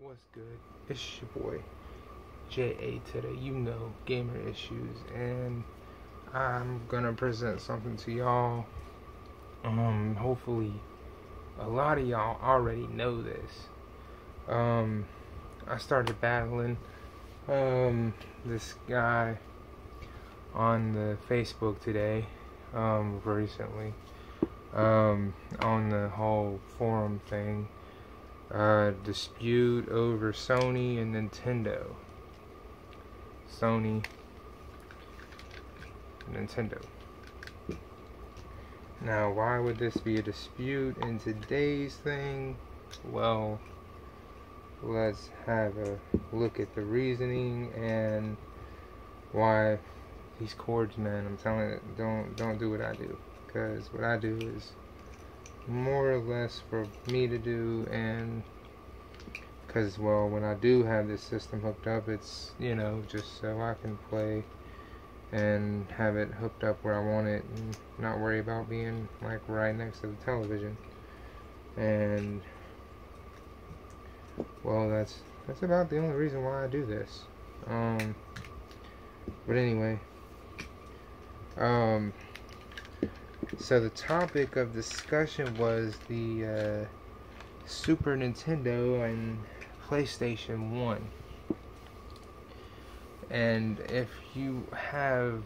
What's good? It's your boy JA today, Gamer Issues, and I'm gonna present something to y'all. Hopefully a lot of y'all already know this. I started battling this guy on the Facebook today, recently, on the whole forum thing. Dispute over Sony and Nintendo. Nintendo. Now, why would this be a dispute in today's thing? Well, let's have a look at the reasoning and why these cords, man. I'm telling you, don't do what I do, because what I do is more or less for me to do, and because, well, when I do have this system hooked up, it's, just so I can play and have it hooked up where I want it and not worry about being like right next to the television. And well, that's about the only reason why I do this. But anyway, so the topic of discussion was the Super Nintendo and PlayStation 1. And if you have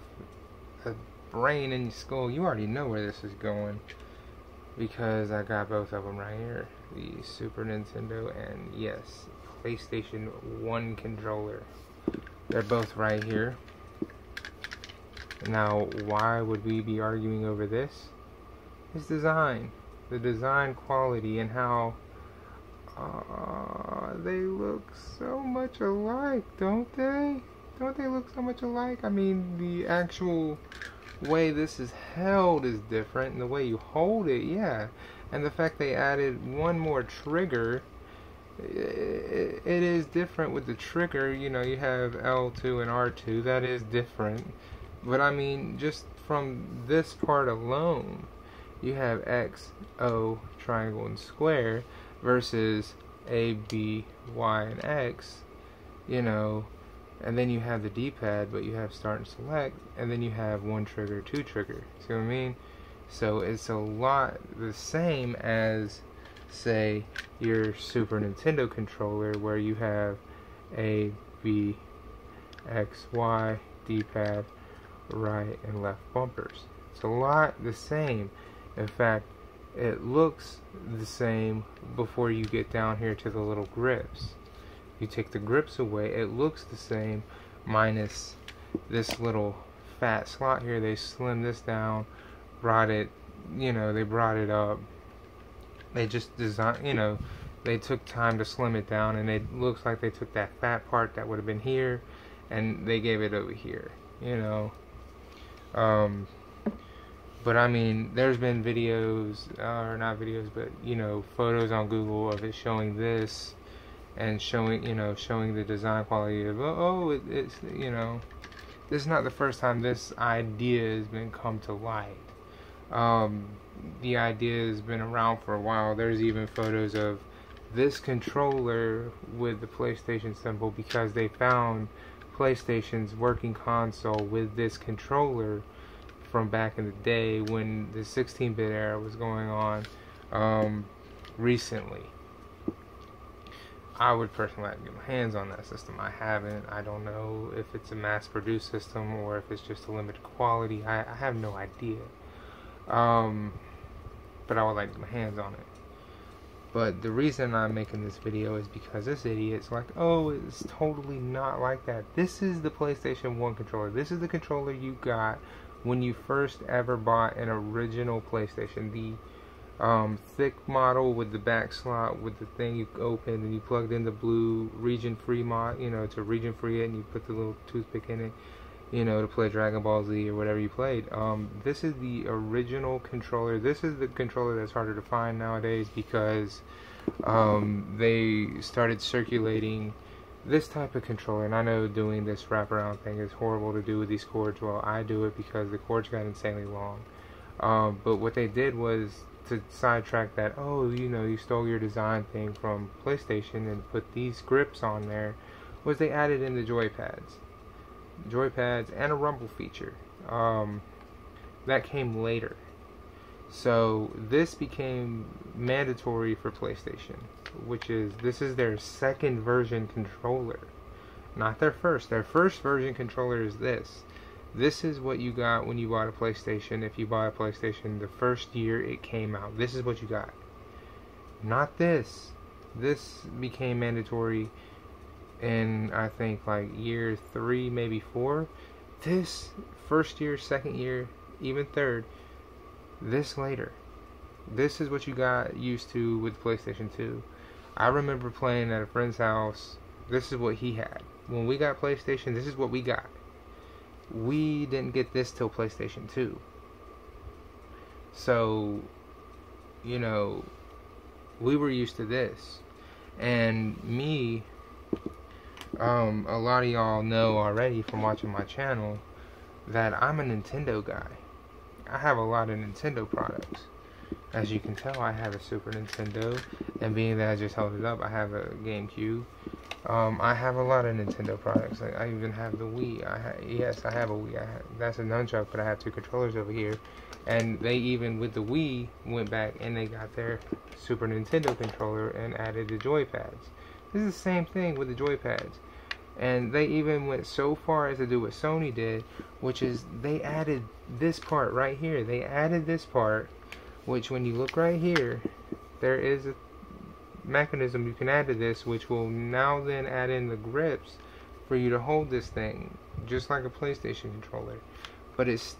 a brain in your skull, you already know where this is going, because I got both of them right here. The Super Nintendo and, yes, PlayStation 1 controller. They're both right here. Now, why would we be arguing over this? It's design. The design quality and how they look so much alike, don't they? Don't they look so much alike? I mean, the actual way this is held is different, and the way you hold it, yeah. And the fact they added one more trigger, it is different with the trigger. You have L2 and R2, that is different. But I mean, just from this part alone, you have X, O, triangle, and square versus A, B, Y, and X, and then you have the D-pad, but you have start and select, and then you have one trigger, two trigger. See what I mean? So it's a lot the same as, say, your Super Nintendo controller, where you have A, B, X, Y, D-pad, right and left bumpers. It's a lot the same. In fact, it looks the same before you get down here to the little grips. You take the grips away, it looks the same, minus this little fat slot here. They slimmed this down, brought it, they brought it up. They just designed, they took time to slim it down, and it looks like they took that fat part that would have been here and they gave it over here, But I mean, there's been videos, or not videos, but photos on Google of it showing this, and showing the design quality of it's this is not the first time this idea has been come to light. The idea has been around for a while. There's even photos of this controller with the PlayStation symbol, because they found PlayStation's working console with this controller from back in the day when the 16-bit era was going on, recently. I would personally like to get my hands on that system. I haven't. I don't know if it's a mass-produced system or if it's just a limited quality. I have no idea. But I would like to get my hands on it. But the reason I'm making this video is because this idiot's like, oh, it's totally not like that. This is the PlayStation 1 controller. This is the controller you got when you first ever bought an original PlayStation. The thick model with the back slot with the thing you opened and you plugged in the blue region-free mod, to region-free it, and you put the little toothpick in it, to play Dragon Ball Z or whatever you played. This is the original controller. This is the controller that's harder to find nowadays, because they started circulating this type of controller. And I know doing this wraparound thing is horrible to do with these cords. Well, I do it because the cords got insanely long. But what they did was to sidetrack that, oh, you know, you stole your design thing from PlayStation and put these grips on there, was they added in the joypads and a rumble feature that came later. So this became mandatory for PlayStation, this is their second version controller, not their first. Their first version controller is this. This is what you got when you bought a PlayStation. If you bought a PlayStation the first year it came out, this is what you got. Not this. This became mandatory in, I think, like year 3, maybe 4. This first year, second year, even third. This later. This is what you got used to with PlayStation 2. I remember playing at a friend's house. This is what he had. When we got PlayStation, this is what we got. We didn't get this till PlayStation 2. So, you know, we were used to this. And me, a lot of y'all know already from watching my channel that I'm a Nintendo guy. I have a lot of Nintendo products. As you can tell, I have a Super Nintendo, and being that I just held it up, I have a GameCube. I have a lot of Nintendo products. I even have the Wii. Yes, I have a Wii. That's a nunchuck, but I have 2 controllers over here. And they even, with the Wii, went back and they got their Super Nintendo controller and added the joypads. This is the same thing with the joypads. And they even went so far as to do what Sony did, which is they added this part right here. They added this part, which when you look right here, there is a mechanism you can add to this, which will now then add in the grips for you to hold this thing, just like a PlayStation controller. But it's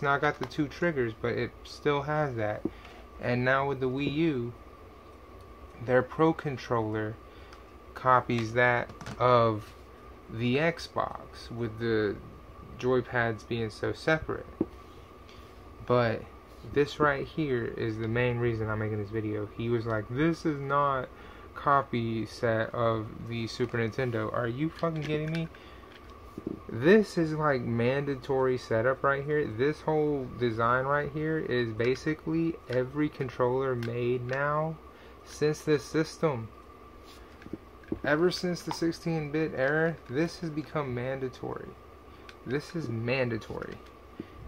not got the 2 triggers, but it still has that. And now with the Wii U, their Pro controller copies that of the Xbox, with the joypads being so separate. But this right here is the main reason I'm making this video. He was like, this is not copy set of the Super Nintendo. Are you fucking kidding me? This is like mandatory setup right here. This whole design right here is basically every controller made now since this system. Ever since the 16-bit era, this has become mandatory. This is mandatory.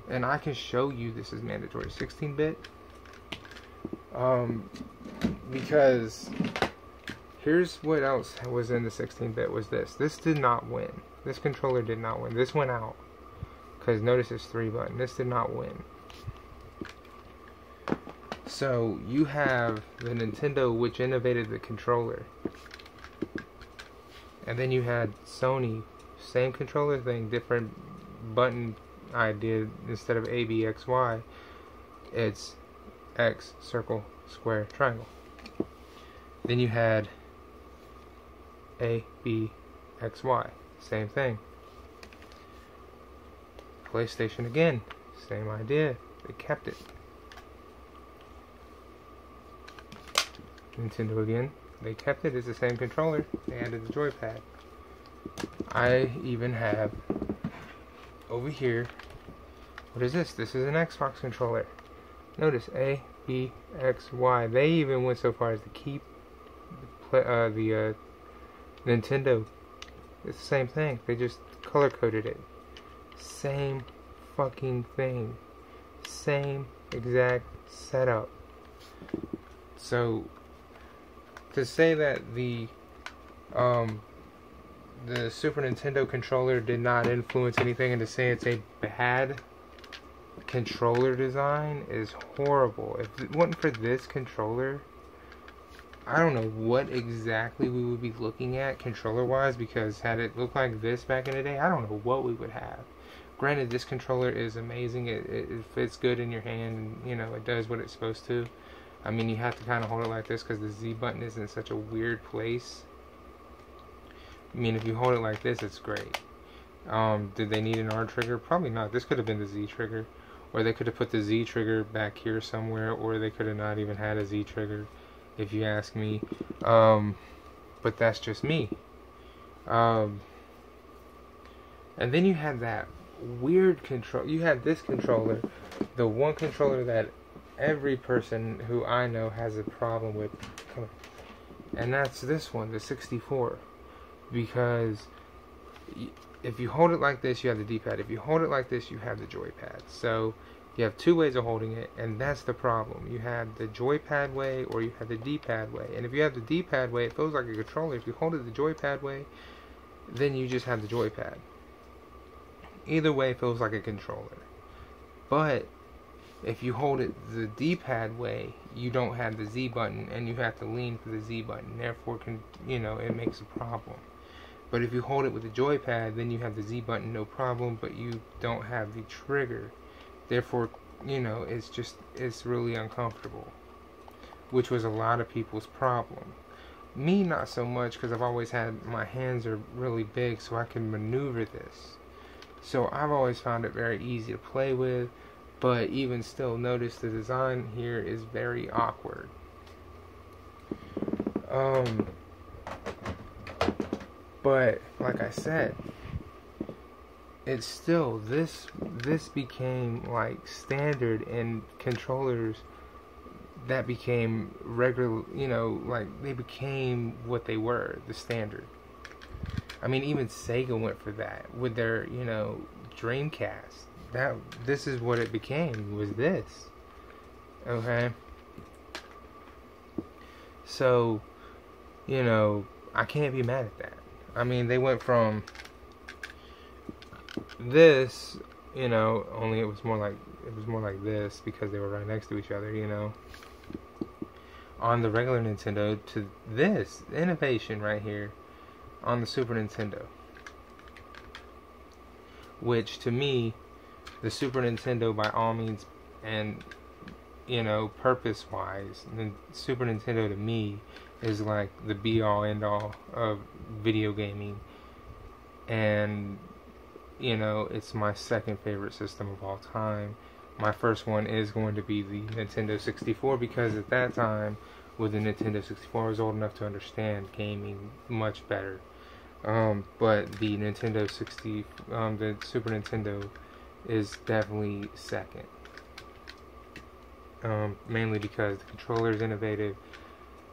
And I can show you this is mandatory. 16-bit. Because here's what else was in the 16-bit was this. This did not win. This controller did not win. This went out. Because notice it's 3 button. This did not win. So you have the Nintendo, which innovated the controller. And then you had Sony, same controller thing, different button idea. Instead of A, B, X, Y, it's X, circle, square, triangle. Then you had A, B, X, Y, same thing. PlayStation again, same idea, they kept it. Nintendo again, they kept it. It's the same controller. They added the joypad. I even have over here, what is this? This is an Xbox controller. Notice A, B, X, Y. They even went so far as to keep the Nintendo. It's the same thing. They just color coded it. Same fucking thing. Same exact setup. So to say that the Super Nintendo controller did not influence anything, and to say it's a bad controller design is horrible. If it wasn't for this controller, I don't know what exactly we would be looking at controller wise, because had it looked like this back in the day, I don't know what we would have. Granted, this controller is amazing. It fits good in your hand, and you know, it does what it's supposed to. I mean, you have to kind of hold it like this because the Z button is in such a weird place. I mean, if you hold it like this, it's great. Did they need an R trigger? Probably not. This could have been the Z trigger. Or they could have put the Z trigger back here somewhere. Or they could have not even had a Z trigger, if you ask me. But that's just me. And then you had that weird control. You had this controller. The one controller that every person who I know has a problem with, and that's this one, the 64, because if you hold it like this, you have the D-pad. If you hold it like this, you have the joypad. So you have two ways of holding it, and that's the problem. You have the joypad way, or you have the D-pad way. And if you have the D-pad way, it feels like a controller. If you hold it the joypad way, then you just have the joypad. Either way, it feels like a controller. But if you hold it the D-pad way, you don't have the Z button, and you have to lean for the Z button. Therefore, it makes a problem. But if you hold it with the joypad, then you have the Z button, no problem, but you don't have the trigger. Therefore, it's really uncomfortable, which was a lot of people's problem. Me, not so much, because I've always had, my hands are really big, so I can maneuver this. So I've always found it very easy to play with, but even still, notice the design here is very awkward. But like I said, it's still, this became like standard in controllers that became regular, like they became what they were, the standard. I mean, even Sega went for that with their, Dreamcast. This is what it became, was this. Okay? So, I can't be mad at that. I mean, they went from this, only it was more like this because they were right next to each other, on the regular Nintendo, to this innovation right here on the Super Nintendo. Which, to me, the Super Nintendo, by all means, and purpose-wise, the Super Nintendo to me is like the be-all, end-all of video gaming, and it's my second favorite system of all time. My first one is going to be the Nintendo 64, because at that time, with the Nintendo 64, I was old enough to understand gaming much better. But the Nintendo the Super Nintendo is definitely second. Mainly because the controller is innovative.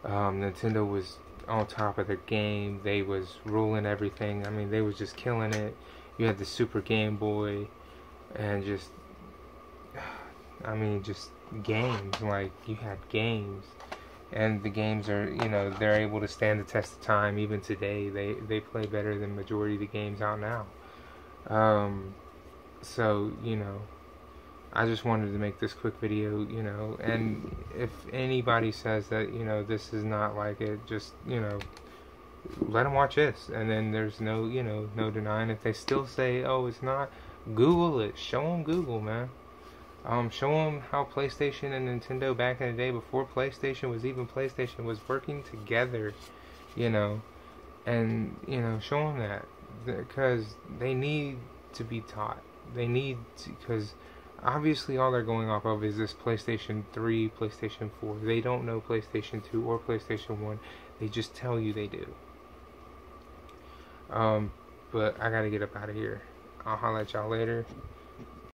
Nintendo was on top of their game. They was ruling everything. I mean, they was just killing it. You had the Super Game Boy, and just games. Like, you had games, and the games are, they're able to stand the test of time. Even today, they play better than majority of the games out now. So, I just wanted to make this quick video, and if anybody says that, this is not like it, just, let them watch this, and then there's no, no denying. If they still say, oh, it's not, Google it. Show them Google, man. Show them how PlayStation and Nintendo back in the day, before PlayStation was even PlayStation, was working together, and, show them that, because they need to be taught. They need to, because obviously all they're going off of is this PlayStation 3, PlayStation 4. They don't know PlayStation 2 or PlayStation 1. They just tell you they do. But I gotta get up out of here. I'll holler at y'all later.